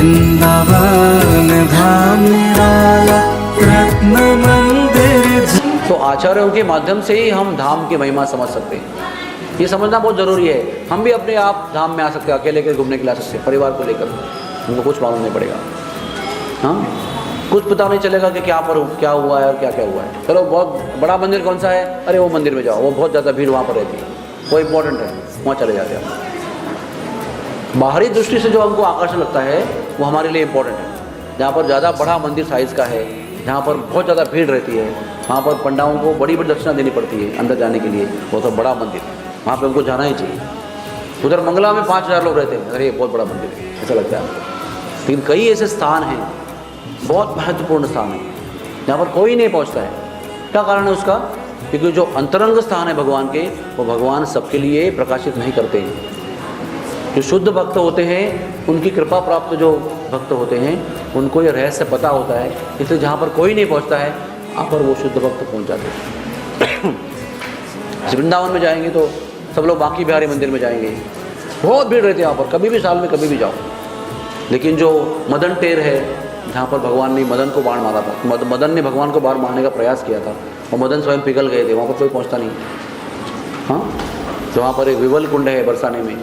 वृंदावन धाम निराला रत्न मंदिर। तो आचार्यों के माध्यम से ही हम धाम की महिमा समझ सकते हैं। ये समझना बहुत ज़रूरी है। हम भी अपने आप धाम में आ सकते हैं, अकेले के घूमने के लिए आ सकते हैं, परिवार को लेकर उनको कुछ मालूम नहीं पड़ेगा। हाँ, कुछ पता नहीं चलेगा कि क्या पर क्या हुआ है और क्या क्या हुआ है। चलो बहुत बड़ा मंदिर कौन सा है, अरे वो मंदिर में जाओ, वो बहुत ज़्यादा भीड़ वहाँ पर रहती है, वो इम्पोर्टेंट है, वहाँ चले जाते हैं। बाहरी दृष्टि से जो हमको आकर्षण लगता है वो हमारे लिए इम्पोर्टेंट है। जहाँ पर ज़्यादा बड़ा मंदिर साइज़ का है, जहाँ पर बहुत ज़्यादा भीड़ रहती है, वहाँ पर पंडाओं को बड़ी बड़ी दक्षिणा देनी पड़ती है अंदर जाने के लिए, वो तो बड़ा मंदिर, वहाँ पे हमको जाना ही चाहिए। उधर मंगला में 5000 लोग रहते हैं, अरे ये बहुत बड़ा मंदिर है, ऐसा लगता है हमको। लेकिन कई ऐसे स्थान हैं, बहुत महत्वपूर्ण स्थान है, जहाँ पर कोई नहीं पहुँचता है। क्या कारण है उसका? क्योंकि जो अंतरंग स्थान है भगवान के, वो भगवान सबके लिए प्रकाशित नहीं करते हैं। जो शुद्ध भक्त होते हैं, उनकी कृपा प्राप्त जो भक्त होते हैं, उनको ये रहस्य पता होता है, इसलिए जहाँ पर कोई नहीं पहुँचता है, वहाँ पर वो शुद्ध भक्त पहुँच जाते हैं। वृंदावन में जाएंगे तो सब लोग बांकी बिहारी मंदिर में जाएंगे, बहुत भीड़ रहती है वहाँ पर, कभी भी साल में कभी भी जाओ। लेकिन जो मदन टेर है, जहाँ पर भगवान ने मदन को बाण मारा था, मदन ने भगवान को बाण मारने का प्रयास किया था और मदन स्वयं पिघल गए थे, वहाँ पर कोई पहुँचता नहीं। हाँ, तो वहाँ पर एक विवल कुंड है बरसाने में,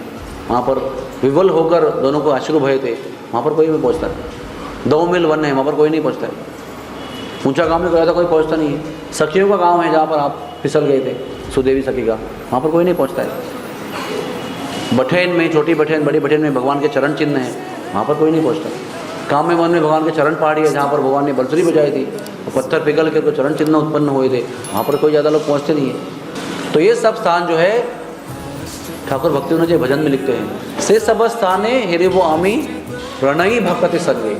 वहाँ पर विवल होकर दोनों को अश्रु भये थे, वहाँ पर कोई नहीं पहुँचता है। 2 मील वन है, वहाँ पर कोई नहीं पहुँचता है। ऊंचा गांव में गया था, कोई पहुँचता नहीं है। सखियों का गांव है, जहाँ पर आप फिसल गए थे, सुदेवी सखी का, वहाँ पर कोई नहीं पहुँचता है। बठेन में, छोटी बठेन बड़ी बठेन में भगवान के चरण चिन्ह हैं, वहाँ पर कोई नहीं पहुँचता। काम में वन में भगवान के चरण पहाड़ी है, जहाँ पर भगवान ने बंसुरी बजाई थी, पत्थर पिघल के चरण चिन्ह उत्पन्न हुए थे, वहाँ पर कोई ज़्यादा लोग पहुँचते नहीं है। तो ये सब स्थान जो है ठाकुर भक्तिविनोद जी भजन में लिखते हैं, से सब स्थाने हिरिवो आमी प्रणयी भक्ति संगे।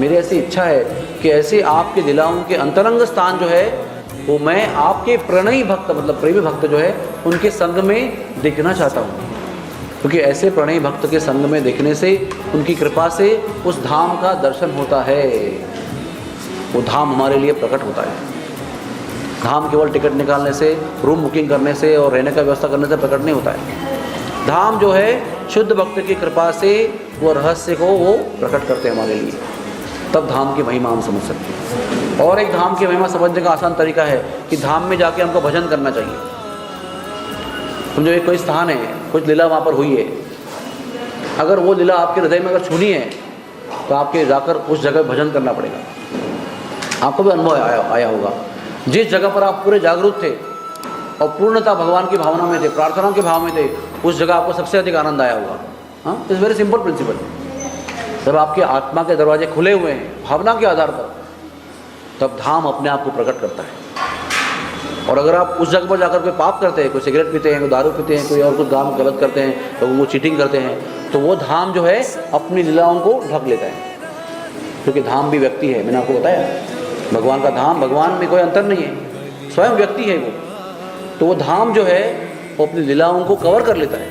मेरी ऐसी इच्छा है कि ऐसे आपके दिलाओं के अंतरंग स्थान जो है, वो मैं आपके प्रणयी भक्त मतलब प्रेमी भक्त जो है, उनके संग में देखना चाहता हूँ। क्योंकि ऐसे प्रणयी भक्त के संग में देखने से, उनकी कृपा से उस धाम का दर्शन होता है, वो धाम हमारे लिए प्रकट होता है। धाम केवल टिकट निकालने से, रूम बुकिंग करने से और रहने का व्यवस्था करने से प्रकट नहीं होता है। धाम जो है शुद्ध भक्त की कृपा से वो रहस्य को वो प्रकट करते हैं हमारे लिए, तब धाम की महिमा हम समझ सकते हैं। और एक धाम की महिमा समझने का आसान तरीका है कि धाम में जाके हमको भजन करना चाहिए। समझो एक कोई स्थान है, कुछ लीला वहाँ पर हुई है, अगर वो लीला आपके हृदय में अगर छूनी है, तो आपके जाकर उस जगह भजन करना पड़ेगा। आपको भी अनुभव आया होगा, जिस जगह पर आप पूरे जागरूक थे और पूर्णता भगवान की भावना में थे, प्रार्थना के भाव में थे, उस जगह आपको सबसे अधिक आनंद आया होगा। हाँ, इट्स वेरी सिंपल प्रिंसिपल। जब आपके आत्मा के दरवाजे खुले हुए हैं भावना के आधार पर, तब धाम अपने आप को प्रकट करता है। और अगर आप उस जगह पर जाकर कोई पाप करते हैं, कोई सिगरेट पीते हैं, कोई दारू पीते हैं, कोई और कुछ काम गलत करते हैं, तो वो चीटिंग करते हैं, तो वो धाम जो है अपनी लीलाओं को ढक लेता है। क्योंकि धाम भी व्यक्ति है, मैंने आपको बताया, भगवान का धाम, भगवान में कोई अंतर नहीं है, स्वयं व्यक्ति है वो। तो वो धाम जो है वो अपनी लीलाओं को कवर कर लेता है,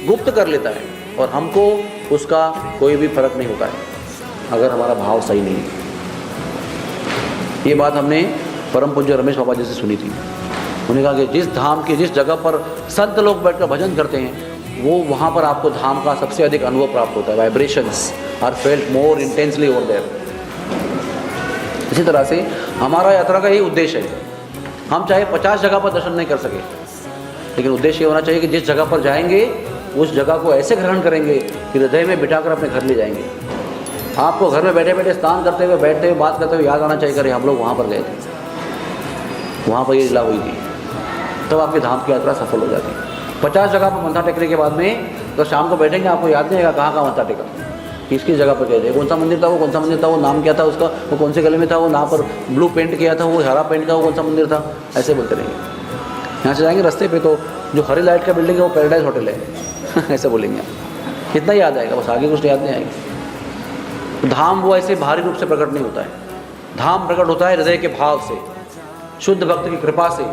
गुप्त कर लेता है, और हमको उसका कोई भी फर्क नहीं होता है अगर हमारा भाव सही नहीं है। ये बात हमने परम पूज्य रमेश बाबा जी से सुनी थी। उन्होंने कहा कि जिस धाम की जिस जगह पर संत लोग बैठकर भजन करते हैं, वो वहाँ पर आपको धाम का सबसे अधिक अनुभव प्राप्त होता है। Vibrations are felt more intensely over there. इसी तरह से हमारा यात्रा का यही उद्देश्य है। हम चाहे 50 जगह पर दर्शन नहीं कर सके, लेकिन उद्देश्य ये होना चाहिए कि जिस जगह पर जाएंगे उस जगह को ऐसे ग्रहण करेंगे कि हृदय में बिठाकर अपने घर ले जाएंगे। आपको घर में बैठे बैठे स्नान करते हुए, बैठते हुए, बात करते हुए याद आना चाहिए, अरे हम लोग वहाँ पर गए थे, वहाँ पर ये लीला हुई थी, तब आपकी धाम की यात्रा सफल हो जाती है। 50 जगह पर मत्था टेकने के बाद में तो शाम को बैठेंगे, आपको याद नहीं आएगा कहाँ कहाँ मत्था टेका, किसकी जगह पर गए थे, कौन सा मंदिर था वो, कौन सा मंदिर था वो, नाम क्या था उसका, वो कौन से गले में था, वो यहाँ पर ब्लू पेंट किया था, वो हरा पेंट का वो कौन सा मंदिर था, ऐसे बोलते रहेंगे। यहाँ से जाएंगे रास्ते पे तो जो हरी लाइट का बिल्डिंग है वो पैराडाइज होटल है ऐसे बोलेंगे आप, कितना याद आएगा, बस आगे कुछ याद नहीं आएगा। धाम वो ऐसे बाहरी रूप से प्रकट नहीं होता है, धाम प्रकट होता है हृदय के भाव से, शुद्ध भक्त की कृपा से।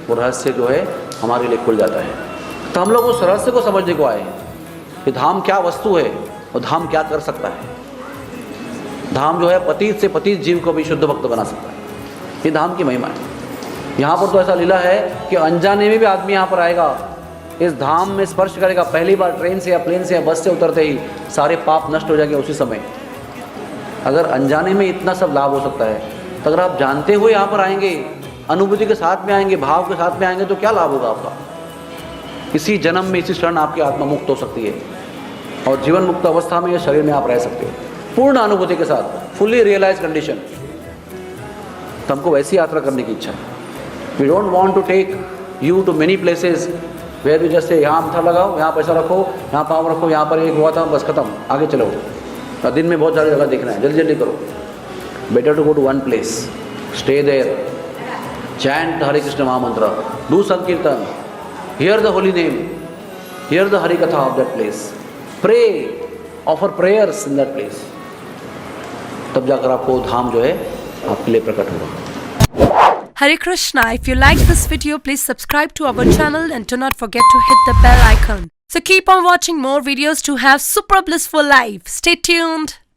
वो रहस्य जो है हमारे लिए खुल जाता है। तो हम लोग उस रहस्य को समझने को आए हैं कि धाम क्या वस्तु है और धाम क्या कर सकता है। धाम जो है पतित से पतित जीव को भी शुद्ध भक्त बना सकता है, ये धाम की महिमा है। यहाँ पर तो ऐसा लीला है कि अनजाने में भी आदमी यहाँ पर आएगा इस धाम में स्पर्श करेगा, पहली बार ट्रेन से या प्लेन से या बस से उतरते ही सारे पाप नष्ट हो जाएंगे उसी समय। अगर अनजाने में इतना सब लाभ हो सकता है, तो अगर आप जानते हुए यहाँ पर आएंगे, अनुभूति के साथ में आएंगे, भाव के साथ में आएंगे, तो क्या लाभ होगा आपका? इसी जन्म में, इसी क्षण आपकी आत्मा मुक्त हो सकती है और जीवन मुक्त अवस्था में या शरीर में आप रह सकते हो पूर्ण अनुभूति के साथ, फुल्ली रियलाइज कंडीशन। तो हमको वैसी यात्रा करने की इच्छा है। We don't want to take you to many places where we just say यहाँ मथा लगाओ, यहाँ पैसा रखो, यहाँ पाँव रखो, यहाँ पर एक हुआ था, बस खत्म, आगे चलो। दिन में बहुत सारी जगह देखना है, जल्दी जल्दी करो। Better to go to one place, stay there, chant Hare Krishna Mahamantra, do sankirtan, hear the holy name, hear the Hari katha of that place, pray, offer prayers in that place. तब जाकर आपको धाम जो है आपके लिए प्रकट होगा। Hare Krishna. If you like this video, please subscribe to our channel and do not forget to hit the bell icon. So keep on watching more videos to have super blissful life. Stay tuned.